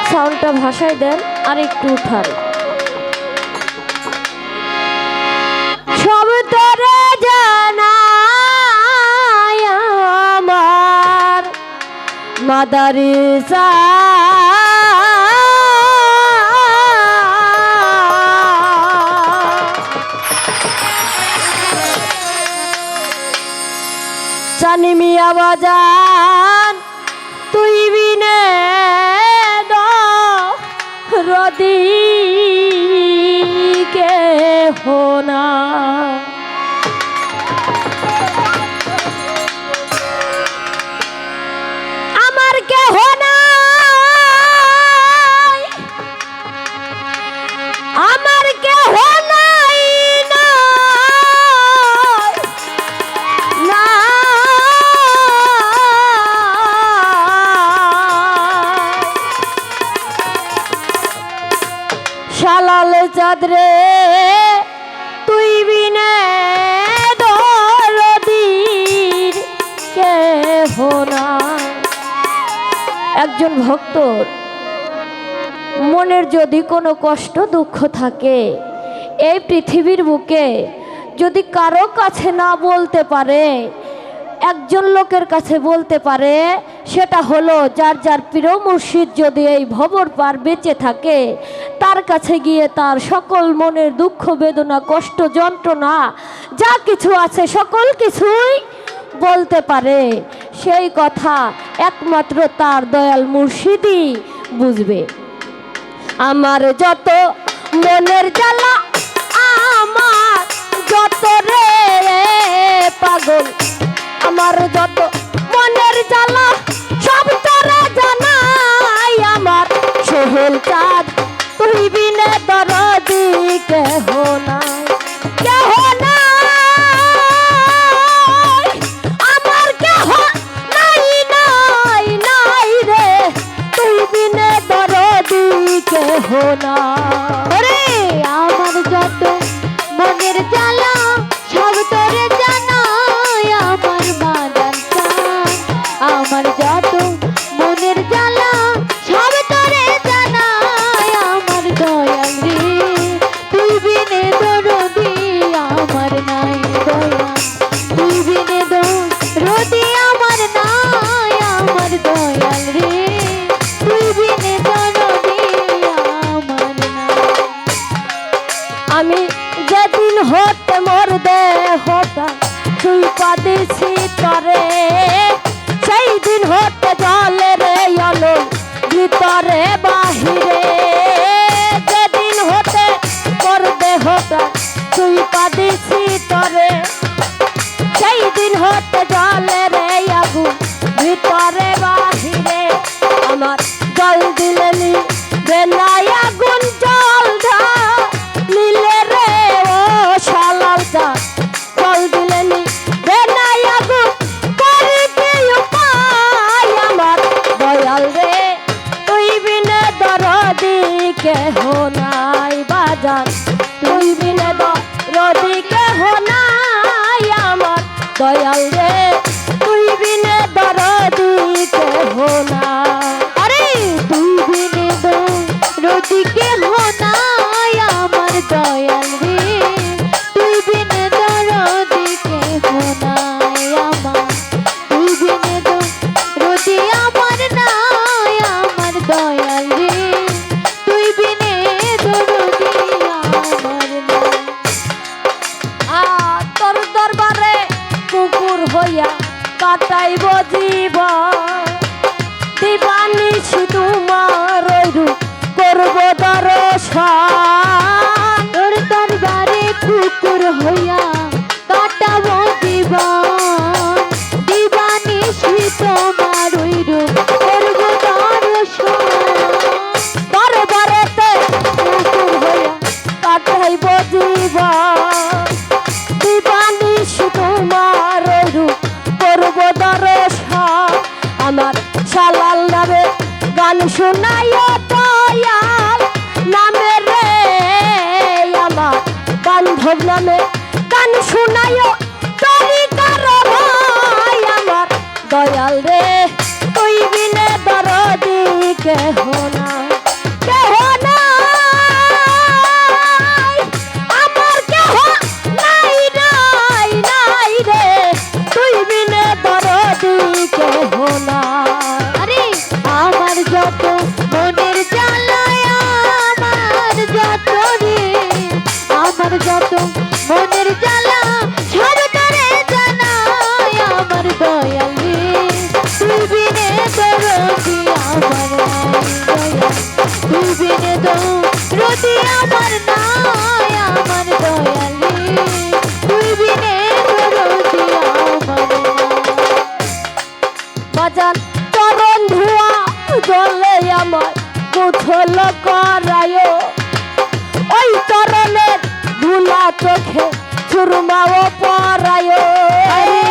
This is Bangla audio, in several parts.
সাউন্ডটা ভাষায় দেন আর একটু উঠান। সব তোরে জানাই আমার মাদারিসা, জানি মিয়া বাজান তুই বিনে রদি কে হোনা। আমার কে হোনা, আমার কে হোনাই না, না শালাল চাঁদরে তুই বিনে দরদির কে হোনা। একজন ভক্তর মনের যদি কোনো কষ্ট দুঃখ থাকে, এই পৃথিবীর বুকে যদি কারো কাছে না বলতে পারে, একজন লোকের কাছে বলতে পারে, সেটা হলো যার যার প্রিয় মুর্শিদ যদি এই ভবর পার বেঁচে থাকে, তার কাছে গিয়ে তার সকল মনের দুঃখ বেদনা কষ্ট যন্ত্রণা যা কিছু আছে সকল কিছুই বলতে পারে। সেই কথা একমাত্র তার দয়াল মুর্শিদই বুঝবে। আমার যত মনের জ্বালা, আমার যত রে পাগল, আমার যত মনের জ্বালা সব তোরা জানাই আমার সোহেল চাঁদ তুই বিনে দরদি কেহ নাই, কেহ নাই, আমার কেহ নাই, নাই, নাই রে তুই বিনে দরদি কেহ নাই। আমার যত মনের জ্বালা সব তোরে জানাই আমার মাদান চাঁদ, আমার যত মনের জ্বালা সব তোরে জানাই আমার দয়াল রে তুই বিনে দরদি আমার নাই দয়া, তুই বিনে দরদি আমার নাই আমার দয়াল রে তুই বিনে দরদি আমার নাই। আমি যেদিন হতে মোর দেহটা তুই পাদিছি তরে, সেই দিন হতে জলে রে আলো ভিতরে বাহিরে, যেদিন হতে মোর দেহটা তুই পাদিছি তরে, সেই দিন হতে জলে রে আগুন ভিতরে বাহিরে। আমার জল দিলেনি বেলাই আগুন জল নীলে রে ও শালাল চাঁদ, জল দিলেনি বেলাই আগুন করি কি উপায় আমার দয়াল রে তুই বিনে দরদি কেহ নাই বাজান, তুই বিনে দরদি কেহ নাই আমার দয়াল রে তুই বিনে দরদি কেহ নাই। আরে তুই বিনে দরদি কেহ নাই আমার দয়াল রে তুই বিনে দরদি কেহ নাই আমার, তুই বিনে দরদি আমার নাই আমার দয়াল রে তুই বিনে দরদি আমার নাই। তোর দরবারে কুকুর হইয়া কাটাইব জীবন, দিবানিশি তোমার রূপ করব দর্শন, তোর দরবারে কুকুর হইয়া কাটাবো জীবন, দিবানিশি তোমার ওই রূপ করবো দর্শন। দরবারেতে কুকুর হইয়া কাটাইব জীবন, দিবানিশি তোমার রূপ করব দর্শন। আমার শালাল নামে গান শোনাইয়া দয়াল নামে রে, আমার বান্ধব নামে গান শোনাইও তরিকার ভাই আমার দয়াল রে তুই বিনে দরদি কেহ না, কেহ নাই, আমার কেহ নাই নাই নাই রে, তুই বিনে দরদি কেহ না। আরে আমার যত মনের জ্বালায়, আমার যত রে, আমার যত মনের জ্বালা সব তোরে জানাই আমার দয়াল রে, তুই বিনে দরদি আমার দয়া, তুই বিনে দরদি আমার নাই আমার দয়াল রে, তুই বিনে দরদি আমার বাজান চরণ ধোয়া জলে আমার গোছল করায়, ওই চরণের ধুলা চোখে সুরমাও পরায়। আরে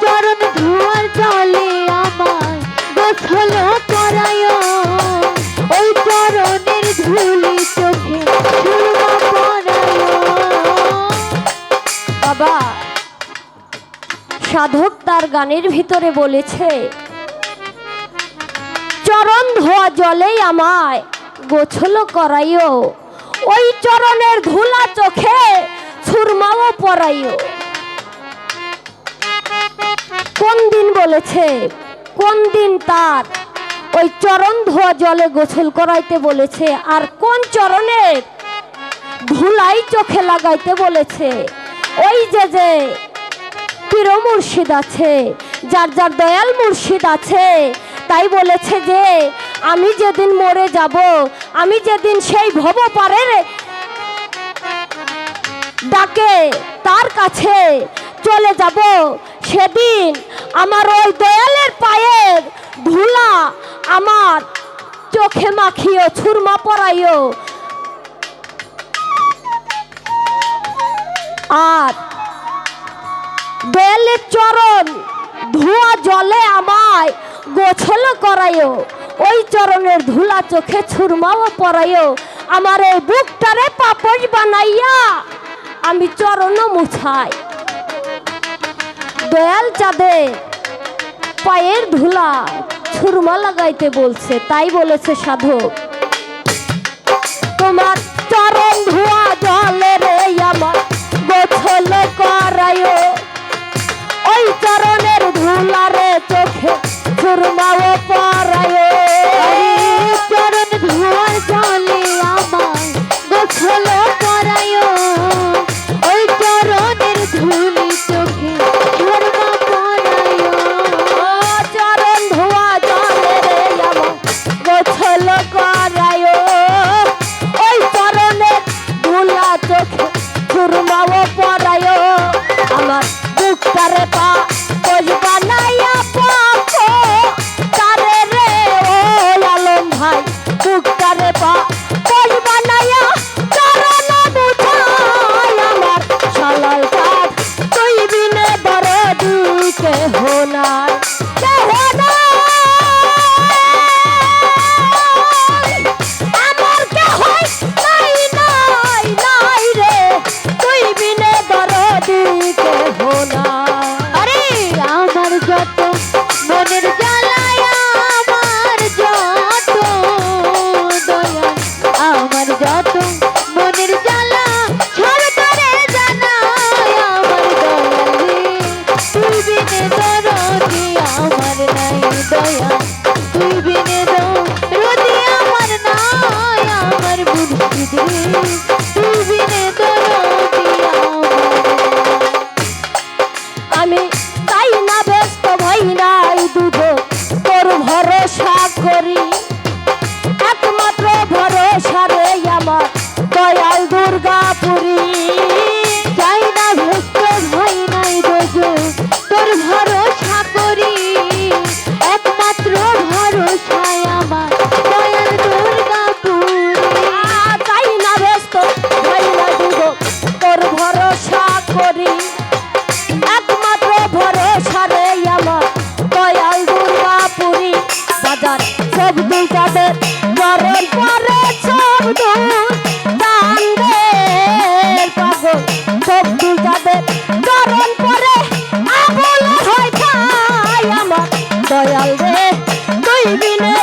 চরণ ধোয়ার জলে আমার গোসল করায়, ওই চরণের ধুলি চোখে সুরমা পরায়। বাবা সাধক তার গানের ভিতরে বলেছে, চরণ ধোয়া জলেই আমায় গোছল করাইও, ওই চরণের ধুলা চোখে সুরমাও পরাইও। কোন দিন বলেছে, কোন দিন তার ওই চরণ ধোয়া জলে গোসল করাইতে বলেছে, আর কোন চরণের ধুলাই চোখে লাগাইতে বলেছে? ওই যে যে পীর মুর্শিদ আছে, যার যার দয়াল মুর্শিদ আছে, তাই বলেছে যে আমি যেদিন মরে যাব, আমি যেদিন সেই ভব পারের ডাকে তার কাছে চলে যাব, সেদিন আমার ওই দয়ালের পায়ের ধুলা আমার চোখে মাখিও, ছুরমা পরাইও। আর দয়ালের চরণ ধোয়া জলে আমায় গোছল করাইও, ওই চরণের ধুলা চোখে ছুরমাও পরাইও। আমার এই বুকটারে পাপস বানাইয়া আমি চরণ মুছাই। দয়াল চাঁদের পায়ের ধুলা ছুরমা লাগাইতে বলছে, তাই বলেছে সাধক, তোমার চরণ ধোয়া জলে রে আমার গোছল করাইও, ওই চরণের ধুলা রে চোখে সুরমাও পরাইও। চরণ ধোয়ার জলে আমার গোসল করায়, ওই চরণের ধুলি চোখে সুরমা পরায়। ও চরণ ধোয়া জলে রে আমার গোছল করাইও, ওই চরণের ধুলা চোখে সুরমাও পরাইও। আমার বুকটারে পা কোজ বানাইয়া পাপো তারে রে, ও আলম ভাই বুকটারে পা কোজ বানাইয়া চরণ মুছাই। আমার শালাল কাঠ তুই বিনে দরদি কেহ নাই, কেহ নাই, আমার কেহ নাই নাই নাই রে, তুই বিনে দরদি কেহ নাই। আরে আমার যত মনের জ্বালায়, আমার যত দয়া, আমার যত মনের জ্বালা সব তোরে জানাই আমার দয়াল রে, তুই বিনে দরদি আমার নাই দয়া, তুই বিনে দরদি আমার নাই আমার মুর্শিদ রে, তুই বিনে দরদি আমার নাই। আমি তাই না ব্যস্ত ভাই নাই দুধ তোর ভরসা করি, একমাত্র ভরসা রে আমার দয়াল দুর্গাপুরী। চাই না ভেস্ত ভয় নাই দোজো তোর ভরসা করি, একমাত্র ভরসায় আমার দয়াল দুর্গাপুরী। তাই না ব্যস্ত ভাই নাই দুধ তোর ভরসা করি, একমাত্র ভরসা রে আমার দয়াল দুর্গাপুরী। বাজার সব দুই চাঁদের গরম পরে সব চাঁদের পাগল, সব দুই চাঁদের গরম পরে আগুন হয় খাই আমার দয়াল রে, তুই বিনে